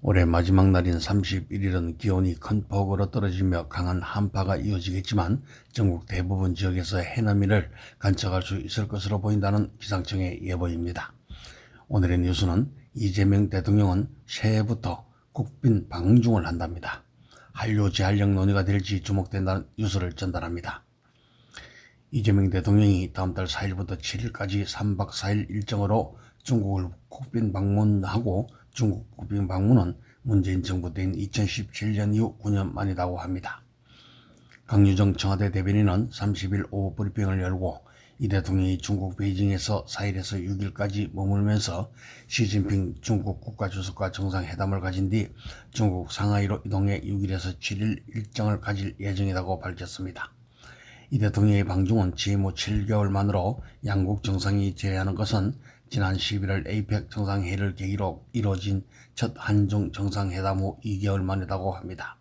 올해 마지막 날인 31일은 기온이 큰 폭으로 떨어지며 강한 한파가 이어지겠지만 전국 대부분 지역에서 해넘이를 관측할 수 있을 것으로 보인다는 기상청의 예보입니다. 오늘의 뉴스는 이재명 대통령은 새해부터 국빈 방중을 한답니다. 한류 재활용 논의가 될지 주목된다는 뉴스를 전달합니다. 이재명 대통령이 다음 달 4일부터 7일까지 3박 4일 일정으로 중국을 국빈 방문하고 중국 국빈 방문은 문재인 정부 때인 2017년 이후 9년 만이라고 합니다. 강유정 청와대 대변인은 30일 오후 브리핑을 열고 이 대통령이 중국 베이징에서 4일에서 6일까지 머물면서 시진핑 중국 국가주석과 정상회담을 가진 뒤 중국 상하이로 이동해 6일에서 7일 일정을 가질 예정이라고 밝혔습니다. 이 대통령의 방중은 재무 7개월 만으로 양국 정상이 제외하는 것은 지난 11월 에이펙 정상회의를 계기로 이뤄진 첫 한중 정상회담 후 2개월 만이라고 합니다.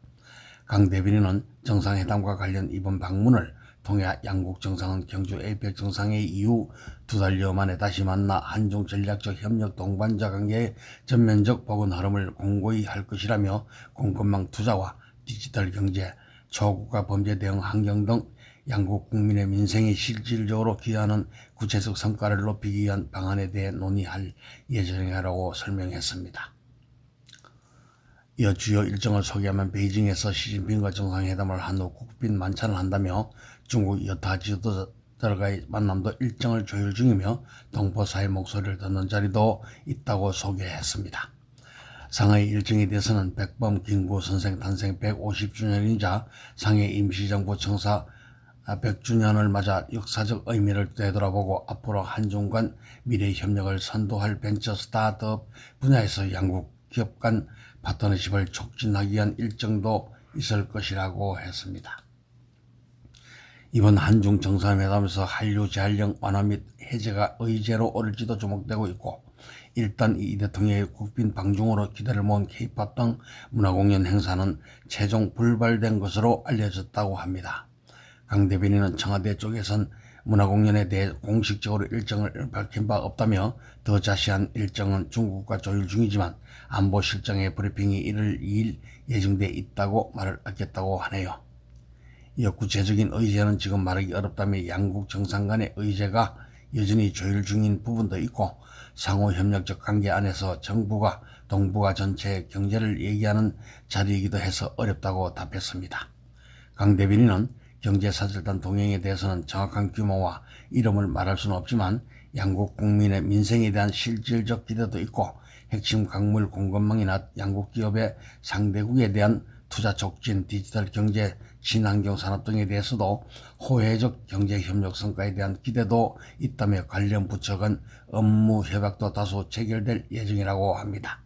강 대변인은 정상회담과 관련 이번 방문을 통해 양국 정상은 경주 에이펙 정상회의 이후 2달여 만에 다시 만나 한중 전략적 협력 동반자 관계의 전면적 복원 흐름을 공고히 할 것이라며 공급망 투자와 디지털 경제, 초국가 범죄 대응 환경 등 양국 국민의 민생에 실질적으로 기여하는 구체적 성과를 높이기 위한 방안에 대해 논의할 예정이라고 설명했습니다. 이어 주요 일정을 소개하면 베이징에서 시진핑과 정상회담을 한 후 국빈 만찬을 한다며 중국 여타 지도자들과의 만남도 일정을 조율 중이며 동포사의 목소리를 듣는 자리도 있다고 소개했습니다. 상하이 일정에 대해서는 백범 김구 선생 탄생 150주년이자 상해 임시정부 청사 100주년을 맞아 역사적 의미를 되돌아보고 앞으로 한중 간 미래 협력을 선도할 벤처 스타트업 분야에서 양국 기업 간 파트너십을 촉진하기 위한 일정도 있을 것이라고 했습니다. 이번 한중 정상회담에서 한류 재활용 완화 및 해제가 의제로 오를지도 주목되고 있고, 일단 이 대통령의 국빈 방중으로 기대를 모은 K-POP 등 문화공연 행사는 최종 불발된 것으로 알려졌다고 합니다. 강 대변인은 청와대 쪽에선 문화공연에 대해 공식적으로 일정을 밝힌 바 없다며 더 자세한 일정은 중국과 조율 중이지만 안보실장의 브리핑이 1월 2일 예정돼 있다고 말을 아꼈다고 하네요. 이어 구체적인 의제는 지금 말하기 어렵다며 양국 정상 간의 의제가 여전히 조율 중인 부분도 있고 상호협력적 관계 안에서 정부가 동북아 전체의 경제를 얘기하는 자리이기도 해서 어렵다고 답했습니다. 강 대변인은 경제사절단 동행에 대해서는 정확한 규모와 이름을 말할 수는 없지만 양국 국민의 민생에 대한 실질적 기대도 있고 핵심 광물 공급망이나 양국 기업의 상대국에 대한 투자 촉진, 디지털 경제, 친환경 산업 등에 대해서도 호혜적 경제협력 성과에 대한 기대도 있다며 관련 부처 간 업무 협약도 다소 체결될 예정이라고 합니다.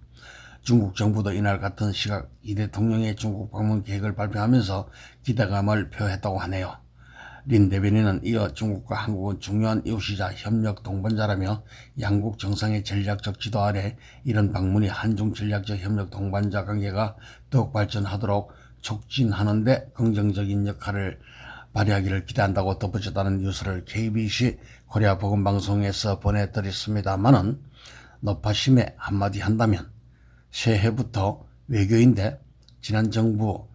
중국 정부도 이날 같은 시각 이 대통령의 중국 방문 계획을 발표하면서 기대감을 표했다고 하네요. 린 대변인은 이어 중국과 한국은 중요한 이웃이자 협력 동반자라며 양국 정상의 전략적 지도 아래 이런 방문이 한중 전략적 협력 동반자 관계가 더욱 발전하도록 촉진하는 데 긍정적인 역할을 발휘하기를 기대한다고 덧붙였다는 뉴스를 KBC 코리아 보건방송에서 보내드렸습니다마는 높아심에 한마디 한다면 새해부터 외교인데 지난 정부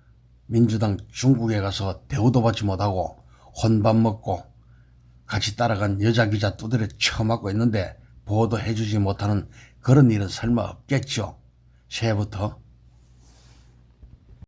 민주당 중국에 가서 대우도 받지 못하고 혼밥 먹고 같이 따라간 여자 기자 두드려 쳐맞고 있는데 보호도 해주지 못하는 그런 일은 설마 없겠죠. 새해부터